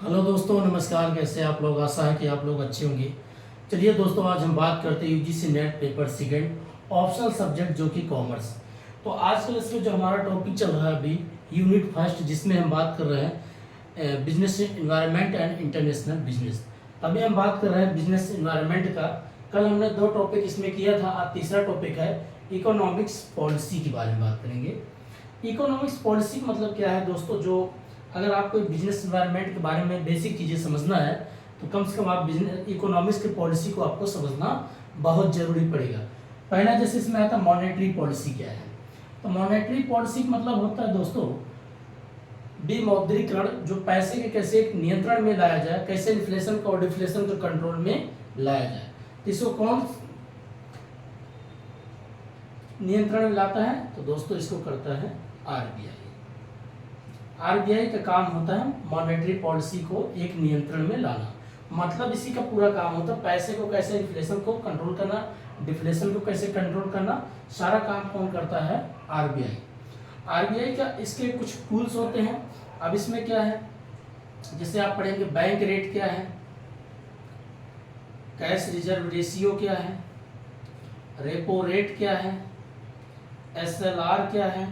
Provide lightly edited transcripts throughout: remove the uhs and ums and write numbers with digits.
Hello दोस्तों, नमस्कार। कैसे आप लोग? आशा है कि आप लोग अच्छे होंगे। चलिए दोस्तों, आज हम बात करते हैं UGC net paper second optional subject जो कि कॉमर्स। तो आज के इसमें जो हमारा टॉपिक चल रहा है अभी यूनिट फर्स्ट, जिसमें हम बात कर रहे हैं business environment and international business. अभी हम बात कर रहे हैं बिजनेस इन्वायरमेंट का। कल हमने 2 टॉपिक इसमें किया था, आज तीसरा टॉपिक है इकोनॉमिक्स पॉलिसी के बारे में बात करेंगे। इकोनॉमिक्स पॉलिसी मतलब क्या है दोस्तों? जो अगर आपको बिजनेस एनवायरनमेंट के बारे में बेसिक चीज़ें समझना है तो कम से कम आप बिजनेस इकोनॉमिक्स की पॉलिसी को आपको समझना बहुत जरूरी पड़ेगा। पहला जैसे इसमें आता है मॉनेटरी पॉलिसी क्या है। तो मॉनेटरी पॉलिसी का मतलब होता है दोस्तों विमौद्रीकरण, जो पैसे के कैसे एक नियंत्रण में लाया जाए, कैसे इन्फ्लेशन को और डिफ्लेशन को कंट्रोल में लाया जाए। तो इसको कौन नियंत्रण में लाता है? तो दोस्तों इसको करता है आरबीआई। आरबीआई का काम होता है मॉनेटरी पॉलिसी को एक नियंत्रण में लाना। मतलब इसी का पूरा काम होता है पैसे को कैसे इन्फ्लेशन को कंट्रोल करना, डिफ्लेशन को कैसे कंट्रोल करना, सारा काम कौन करता है? आरबीआई। आरबीआई का इसके कुछ टूल्स होते हैं। अब इसमें क्या है, जैसे आप पढ़ेंगे बैंक रेट क्या है, कैश रिजर्व रेशियो क्या है, रेपो रेट क्या है, एसएलआर क्या है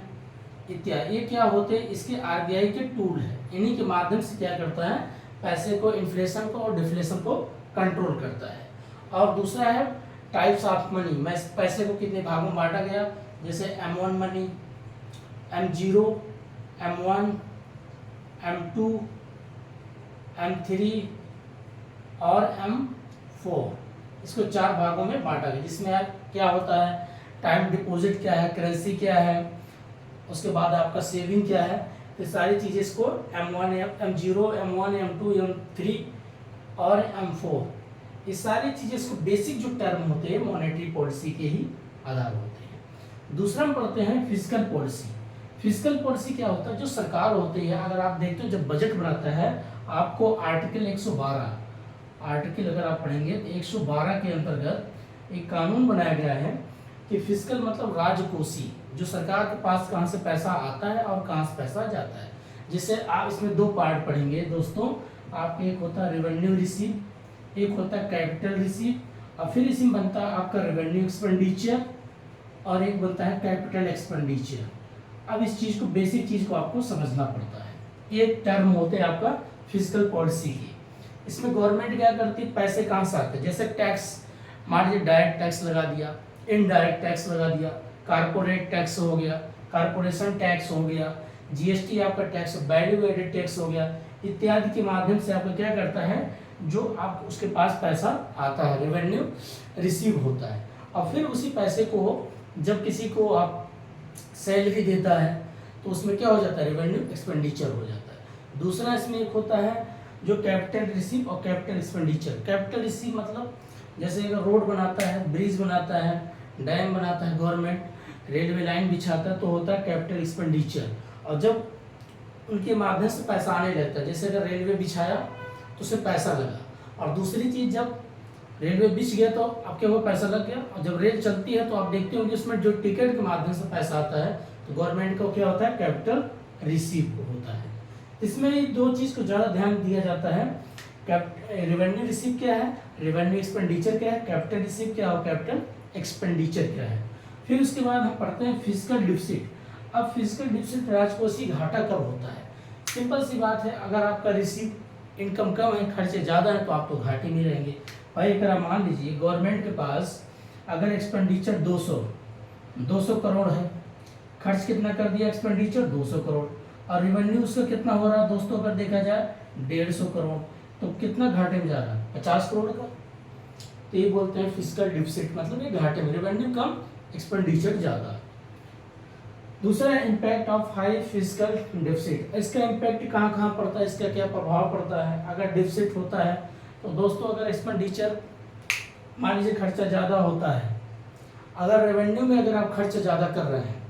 इत्यादि। ये क्या होते हैं? इसके आरबीआई के टूल है। इन्हीं के माध्यम से क्या करता है? पैसे को, इन्फ्लेशन को और डिफ्लेशन को कंट्रोल करता है। और दूसरा है टाइप्स ऑफ मनी। मैं पैसे को कितने भागों में बांटा गया, जैसे M1 money, M0, M1, M2, M3 और M4। इसको 4 भागों में बांटा गया, जिसमें क्या होता है? टाइम डिपॉजिट क्या है, करेंसी क्या है, उसके बाद आपका सेविंग क्या है। तो सारी चीज़ें इसको M1, M0, M1, M2, M3 और M4, ये सारी चीज़ें इसको बेसिक जो टर्म होते हैं मॉनेटरी पॉलिसी के ही आधार होते हैं। दूसरा हम पढ़ते हैं फिस्कल पॉलिसी। फिस्कल पॉलिसी क्या होता है? जो सरकार होती है, अगर आप देखते हो जब बजट बनाता है, आपको आर्टिकल 112 आर्टिकल अगर आप पढ़ेंगे तो 112 के अंतर्गत एक कानून बनाया गया है कि फिस्कल मतलब राजकोषीय, जो सरकार के पास कहाँ से पैसा आता है और कहाँ से पैसा जाता है। जिससे आप इसमें 2 पार्ट पढ़ेंगे दोस्तों। आपके एक होता है रेवेन्यू रिसीव, एक होता है कैपिटल रिसीव, और फिर इसमें बनता है आपका रेवेन्यू एक्सपेंडिचर और एक बनता है कैपिटल एक्सपेंडिचर। अब इस चीज़ को, बेसिक चीज़ को आपको समझना पड़ता है। एक टर्म होते हैं आपका फिस्कल पॉलिसी की। इसमें गवर्नमेंट क्या करती है? पैसे कहाँ से आते हैं? जैसे टैक्स, मान लीजिए डायरेक्ट टैक्स लगा दिया, इनडायरेक्ट टैक्स लगा दिया, कारपोरेट टैक्स हो गया, कारपोरेशन टैक्स हो गया, जीएसटी आपका टैक्स, वैल्यू एडेड टैक्स हो गया, इत्यादि के माध्यम से आपको क्या करता है? जो आप उसके पास पैसा आता है, रेवेन्यू रिसीव होता है। और फिर उसी पैसे को जब किसी को आप सैलरी देता है तो उसमें क्या हो जाता है? रेवेन्यू एक्सपेंडिचर हो जाता है। दूसरा इसमें एक होता है जो कैपिटल रिसीव और कैपिटल एक्सपेंडिचर। कैपिटल रिसीव मतलब जैसे अगर रोड बनाता है, ब्रिज बनाता है, डैम बनाता है गवर्नमेंट, रेलवे लाइन बिछाता है, तो होता है कैपिटल एक्सपेंडिचर। और जब उनके माध्यम से पैसा आने लगता है, जैसे अगर रेलवे बिछाया तो उससे पैसा लगा, और दूसरी चीज़ जब रेलवे बिछ गया तो आपके वो पैसा लग गया, और जब रेल चलती है तो आप देखते होंगे उसमें जो टिकट के माध्यम से पैसा आता है, तो गवर्नमेंट को क्या होता है? कैपिटल रिसीव होता है। इसमें 2 चीज़ को ज़्यादा ध्यान दिया जाता है। रेवेन्यू रिसीव क्या है, रेवेन्यू एक्सपेंडिचर क्या है, कैपिटल रिसीव क्या है, कैपिटल एक्सपेंडिचर क्या है। फिर उसके बाद हम पढ़ते हैं फिस्कल डिफिसिट। अब फिस्कल डिफिसिट राजकोषीय घाटा कब होता है? सिंपल सी बात है, अगर आपका रिसीव इनकम कम है, खर्चे ज़्यादा है, तो आप तो घाटे में रहेंगे। भाई अगर आप मान लीजिए गवर्नमेंट के पास अगर एक्सपेंडिचर 200 करोड़ है, खर्च कितना कर दिया? एक्सपेंडिचर 200 करोड़, और रेवेन्यू उसका कितना हो रहा है दोस्तों? अगर देखा जाए 150 करोड़, तो कितना घाटे में जा रहा है? 50 करोड़ का। तो ये बोलते हैं फिस्कल डिफिसिट, मतलब ये घाटे में, रेवेन्यू कम, एक्सपेंडिचर ज़्यादा। दूसरा impact of high fiscal deficit. इसका इम्पैक्ट कहाँ कहाँ पड़ता है, इसका क्या प्रभाव पड़ता है? अगर डिफिसिट होता है तो दोस्तों, अगर एक्सपेंडिचर मान लीजिए खर्चा ज़्यादा होता है, अगर रेवेन्यू में अगर आप खर्च ज़्यादा कर रहे हैं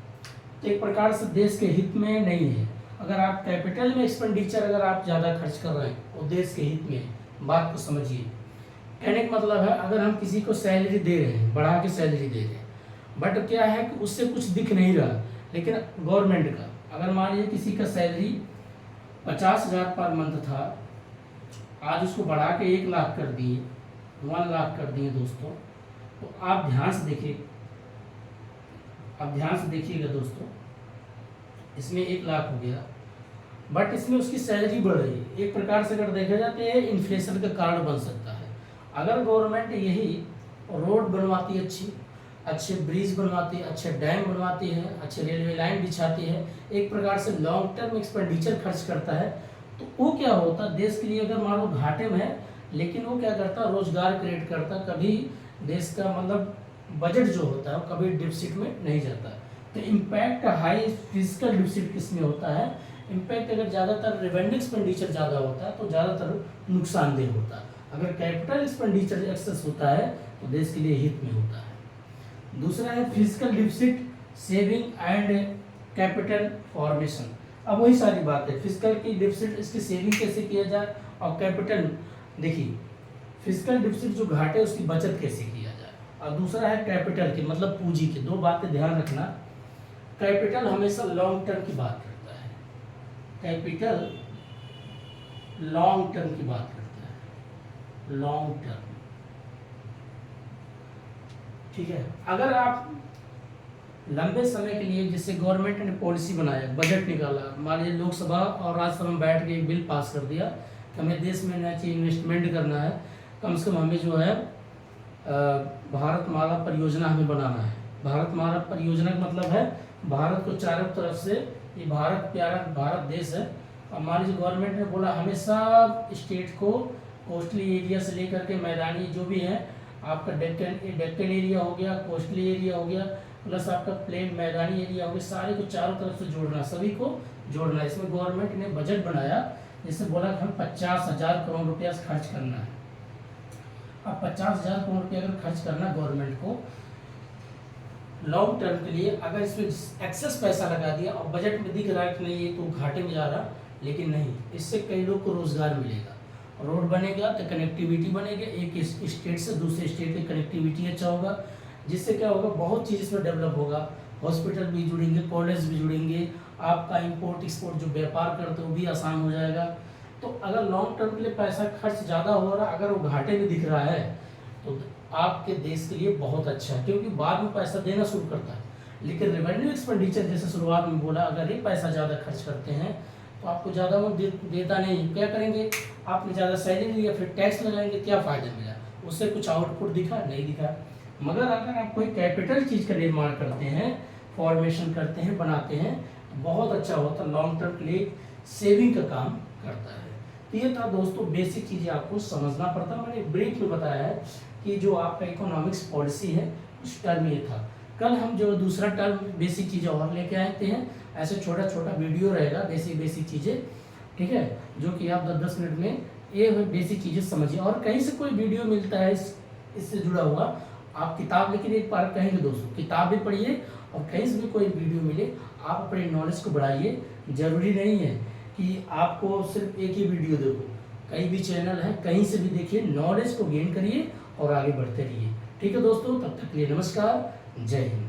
तो एक प्रकार से देश के हित में नहीं है। अगर आप कैपिटल में एक्सपेंडिचर अगर आप ज़्यादा खर्च कर रहे हैं वो देश के हित में है। बात को समझिए। कहने का मतलब है, अगर हम किसी को सैलरी दे रहे हैं, बढ़ा के सैलरी दे रहे हैं, बट क्या है कि उससे कुछ दिख नहीं रहा, लेकिन गवर्नमेंट का अगर मान लीजिए किसी का सैलरी 50,000 पर मंथ था, आज उसको बढ़ा के 1 लाख कर दिए, 1 लाख कर दिए दोस्तों। तो आप ध्यान से देखिए, अब ध्यान से देखिएगा दोस्तों, इसमें 1 लाख हो गया, बट इसमें उसकी सैलरी बढ़ रही है। एक प्रकार से अगर देखा जाए तो ये इन्फ्लेशन का कारण बन सकता है। अगर गवर्नमेंट यही रोड बनवाती, अच्छे ब्रिज बनवाती है, अच्छे डैम बनवाती है, अच्छे रेलवे लाइन बिछाती है, एक प्रकार से लॉन्ग टर्म एक्सपेंडिचर खर्च करता है, तो वो क्या होता है देश के लिए, अगर मान लो घाटे में है लेकिन वो क्या करता है, रोजगार क्रिएट करता, कभी देश का मतलब बजट जो होता है वो कभी डिफिसिट में नहीं जाता। तो इम्पैक्ट हाई फिजिकल डिफिसिट किस में होता है, इम्पैक्ट अगर ज़्यादातर रेवेन्यू एक्सपेंडिचर ज़्यादा होता है तो ज़्यादातर नुकसानदेह होता है। अगर कैपिटल एक्सपेंडिचर एक्सेस होता है तो देश के लिए हित में होता है। दूसरा है physical deficit, saving and capital formation. अब वही सारी बात है, फिजिकल की डिफिसिट, इसकी सेविंग कैसे किया जाए, और कैपिटल, देखिए फिजिकल डिफिसिट जो घाटे उसकी बचत कैसे किया जाए, और दूसरा है कैपिटल की मतलब पूंजी की। 2 बातें ध्यान रखना, कैपिटल हमेशा लॉन्ग टर्म की बात करता है, कैपिटल लॉन्ग टर्म की बात करता है, लॉन्ग टर्म, ठीक है। अगर आप लंबे समय के लिए, जैसे गवर्नमेंट ने पॉलिसी बनाया, बजट निकाला, मान लीजिए लोकसभा और राज्यसभा में बैठ के एक बिल पास कर दिया कि हमें देश में नया चीज इन्वेस्टमेंट करना है, कम से कम हमें जो है भारतमाला परियोजना हमें बनाना है। भारतमाला परियोजना का मतलब है भारत को चारों तरफ से, ये भारत प्यारा भारत देश है, और मान लीजिए गवर्नमेंट ने बोला हमें सब स्टेट को कोस्टली एरिया से लेकर के मैदानी जो भी है, आपका डेक्कन एरिया हो गया, कोस्टली एरिया हो गया, प्लस आपका प्लेन मैदानी एरिया हो गया, सारे को चारों तरफ से जोड़ना, सभी को जोड़ना। इसमें गवर्नमेंट ने बजट बनाया, जिससे बोला कि हम 50,000 करोड़ रुपया खर्च करना है। अब 50,000 करोड़ रुपया अगर खर्च करना गवर्नमेंट को लॉन्ग टर्म के लिए, अगर इसमें एक्सेस पैसा लगा दिया और बजट में दिख रहा है कि नहीं ये तो घाटे में जा रहा, लेकिन नहीं, इससे कई लोग को रोजगार मिलेगा, रोड बनेगा तो कनेक्टिविटी बनेगी, एक स्टेट से दूसरे स्टेट की कनेक्टिविटी अच्छा होगा, जिससे क्या होगा, बहुत चीज़ इसमें डेवलप होगा, हॉस्पिटल भी जुड़ेंगे, कॉलेज भी जुड़ेंगे, आपका इंपोर्ट एक्सपोर्ट जो व्यापार करते हो वो भी आसान हो जाएगा। तो अगर लॉन्ग टर्म के लिए पैसा खर्च ज़्यादा हो रहा, अगर वो घाटे में दिख रहा है तो आपके देश के लिए बहुत अच्छा है, क्योंकि बाद में पैसा देना शुरू करता है। लेकिन रेवेन्यू एक्सपेंडिचर जैसे शुरुआत में बोला, अगर ये पैसा ज़्यादा खर्च करते हैं तो आपको ज़्यादा वो देता नहीं, क्या करेंगे, आपने ज़्यादा सैलरी लिया, फिर टैक्स लगाएंगे, क्या फ़ायदा मिला, उससे कुछ आउटपुट दिखा नहीं दिखा। मगर अगर आप कोई कैपिटल चीज़ का निर्माण करते हैं, फॉर्मेशन करते हैं, बनाते हैं, तो बहुत अच्छा होता है, लॉन्ग टर्म के लिए सेविंग का काम करता है। तो ये था दोस्तों बेसिक चीज़ें आपको समझना पड़ता है। मैंने ब्रीफ में बताया है कि जो आपका इकोनॉमिक्स पॉलिसी है उस टर्म ये था। कल हम जो दूसरा टर्म बेसिक चीज़ें और लेके आते हैं, ऐसे छोटा छोटा वीडियो रहेगा, बेसिक चीज़ें, ठीक है, जो कि आप 10-10 मिनट में ये बेसिक चीज़ें समझिए। और कहीं से कोई वीडियो मिलता है इससे जुड़ा हुआ, आप किताब, लेकिन एक बार कहेंगे दोस्तों, किताब भी पढ़िए और कहीं से भी कोई वीडियो मिले आप अपने नॉलेज को बढ़ाइए। जरूरी नहीं है कि आपको सिर्फ एक ही वीडियो देखो, कई भी चैनल है, कहीं से भी देखिए, नॉलेज को गेन करिए और आगे बढ़ते रहिए। ठीक है दोस्तों, तब तक के लिए नमस्कार, जय हिंद।